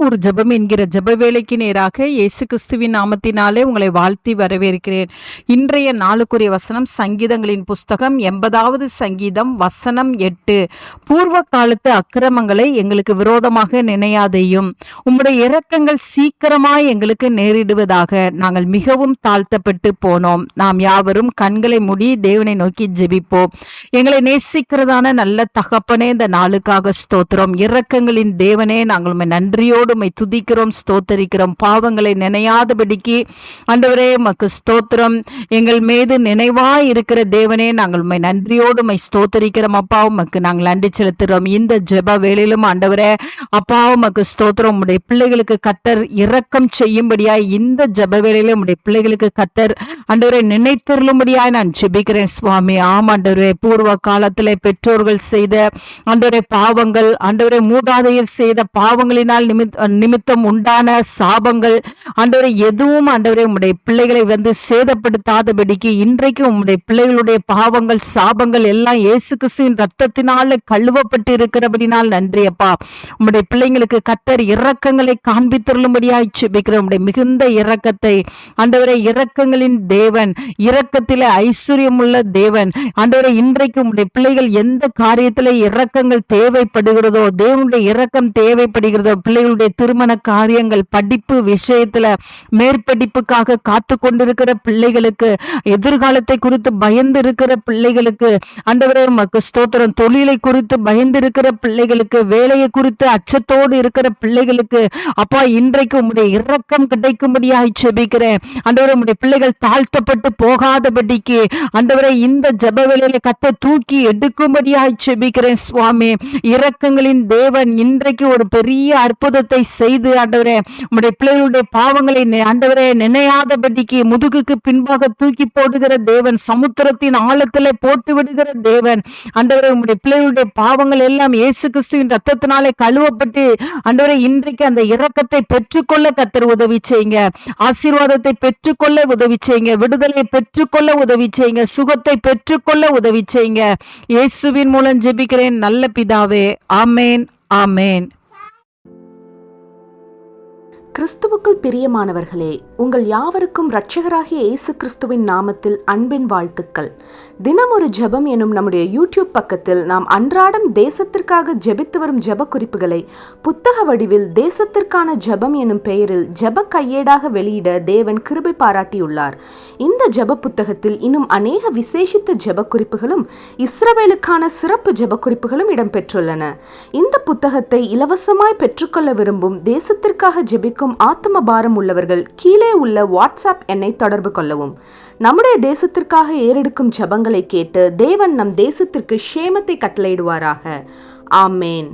ஒரு ஜெபம் என்கிற ஜெப வேலைக்கு நேராக இயேசு கிறிஸ்துவின் நாமத்தினாலே உங்களை வாழ்த்தி வரவேற்கிறேன். இன்றைய நாளுக்குரிய வசனம் சங்கீதங்களின் புஸ்தகம் 80வது சங்கீதம் வசனம் 8. பூர்வ காலத்து அக்கிரமங்களை எங்களுக்கு விரோதமாக நினையாதையும் உம்முடைய இரக்கங்கள் சீக்கிரமாய் எங்களுக்கு நேரிடுவதாக. நாங்கள் மிகவும் தாழ்த்தப்பட்டு போனோம். நாம் யாவரும் கண்களை மூடி தேவனை நோக்கி ஜெபிப்போம். எங்களை நேசிக்கிறதான நல்ல தகப்பனே, இந்த நாளுக்காக ஸ்தோத்திரம். இரக்கங்களின் தேவனே, நாங்கள் உம்மை நன்றியோடு உம்மை துதிக்கிறோம், ஸ்தோத்தரிக்கிறோம். பாவங்களை நினையாதபடிக்கு ஆண்டவரே உமக்கு ஸ்தோத்திரம். எங்கள் மீது நினைவாய் இருக்கிற தேவனே, நாங்கள் உம்மை நன்றியோடு உம்மை ஸ்தோத்தரிக்கிறோம். அப்பா, உமக்கு நாங்கள் நன்றி செலுத்துகிறோம். இந்த ஜெப வேளையிலும் ஆண்டவரே அப்பா உமக்கு ஸ்தோத்திரம். உம்முடைய பிள்ளைகளுக்கு கர்த்தர் இரக்கம் செய்யும்படியாய் இந்த ஜெப வேளையிலும் உம்முடைய பிள்ளைகளுக்கு கர்த்தர் ஆண்டவரே நினைத்தருளும்படியாய் நான் ஜெபிக்கிறேன் சுவாமி. ஆமாண்டவரே, பூர்வ காலத்திலே பெற்றோர்கள் செய்த ஆண்டவரே பாவங்கள், ஆண்டவரே மூதாதையர் செய்த பாவங்களினால் நிமித்தம் உண்டான சாபங்கள் ஆண்டவரே எதுவும் ஆண்டவரே உம்முடைய பிள்ளைகளை சேதப்படுத்தாதபடிக்கு இன்றைக்கு உம்முடைய பிள்ளைகளுடைய பாவங்கள் சாபங்கள் எல்லாம் இயேசு கிறிஸ்துவின் ரத்தத்தினால கழுவப்பட்டு இருக்கிறபடினால் நன்றி அப்பா. உம்முடைய பிள்ளைங்களுக்கு கர்த்தர் இரக்கங்களை காண்பித்தருளும்படியாய் ஜெபிக்கிறோம். உம்முடைய மிகுந்த இரக்கத்தை ஆண்டவரே, இரக்கங்களின் தேவன், இரக்கத்திலே ஐஸ்வர்யமுள்ள தேவன் ஆண்டவரே, இன்றைக்கு உம்முடைய பிள்ளைகள் எந்த காரியத்திலே இரக்கங்கள் தேவைப்படுகிறதோ, தேவனுடைய இரக்கம் தேவைப்படுகிறதோ, பிள்ளைகளுடைய திருமண காரியங்கள், படிப்பு விஷயத்துல மேற்படிப்புக்காக காத்து கொண்டிருக்கிற பிள்ளைகளுக்கு, எதிர்காலத்தை குறித்து பயந்து இருக்கிற பிள்ளைகளுக்கு ஆண்டவரே உமக்கு ஸ்தோத்திரம். தொழிலை குறித்து பயந்து இருக்கிற பிள்ளைகளுக்கு, வேலையை குறித்து அச்சத்தோடு இருக்கிற பிள்ளைகளுக்கு அப்பா இன்றைக்கு உம்முடைய இரக்கம் கிடைக்கும்படியாய் ஜெபிக்கிறேன். ஆண்டவரே, உம்முடைய பிள்ளைகள் தாழ்த்தப்பட்டு போகாதபடிக்கு ஆண்டவரே இந்த ஜெப வேளையில கர்த்தர் தூக்கி எடுக்கும்படியாய் ஜெபிக்கிறேன் சுவாமி. இரக்கங்களின் தேவன் இன்றைக்கு ஒரு பெரிய அற்புதத்தை செய்து ஆண்டவரே உம்முடைய பிள்ளைகளுடைய பாவங்களை ஆண்டவரே நினையாதபடிக்கு முதுகுக்கு பின்பாக தூக்கி போடுகிற தேவன், சமுத்திரத்தின் ஆழத்திலே போட்டு விடுகிற தேவன் ஆண்டவரே, உம்முடைய பிள்ளைகளுடைய பாவங்கள் எல்லாம் இயேசு கிறிஸ்துவின் ரத்தத்தினாலே கழுவப்பட்டு ஆண்டவரே இன்றைக்கு அந்த இரக்கத்தை பெற்றுக்கொள்ள கர்த்தர் உதவி செய்யுங்க. ஆசீர்வாதத்தை பெற்றுக்கொள்ள உதவி செய்யுங்க. விடுதலை பெற்றுக்கொள்ள உதவி செய்யுங்க. சுகத்தை பெற்றுக்கொள்ள உதவி செய்யுங்க. இயேசுவின் மூலம் ஜெபிக்கிறேன் நல்ல பிதாவே. ஆமேன், ஆமேன். கிறிஸ்துவுக்குள் பிரியமானவர்களே, உங்கள் யாவருக்கும் இரட்சகராகிய இயேசு கிறிஸ்துவின் நாமத்தில் அன்பின் வாழ்த்துக்கள். தினம் ஒரு ஜெபம் எனும் நம்முடைய யூடியூப் பக்கத்தில் நாம் அன்றாடம் தேசத்திற்காக ஜெபித்து வரும் ஜெப குறிப்புகளை புத்தக வடிவில் தேசத்திற்கான ஜெபம் எனும் பெயரில் ஜெப கையேடாக வெளியிட தேவன் கிருபை பாராட்டியுள்ளார். இந்த ஜெப புத்தகத்தில் இன்னும் அநேக விசேஷித்த ஜெப குறிப்புகளும் இஸ்ரவேலுக்கான சிறப்பு ஜெப குறிப்புகளும் இடம்பெற்றுள்ளன. இந்த புத்தகத்தை இலவசமாய் பெற்றுக்கொள்ள விரும்பும் தேசத்திற்காக ஜெபிக்கும் ஆத்ம பாரம் உள்ளவர்கள் கீழே உள்ள வாட்ஸ்அப் எண்ணை தொடர்பு கொள்ளவும். நம்முடைய தேசத்திற்காக ஏறெடுக்கும் ஜெபங்களை கேட்டு தேவன் நம் தேசத்திற்கு க்ஷேமத்தை கட்டளையிடுவாராக. ஆமேன்.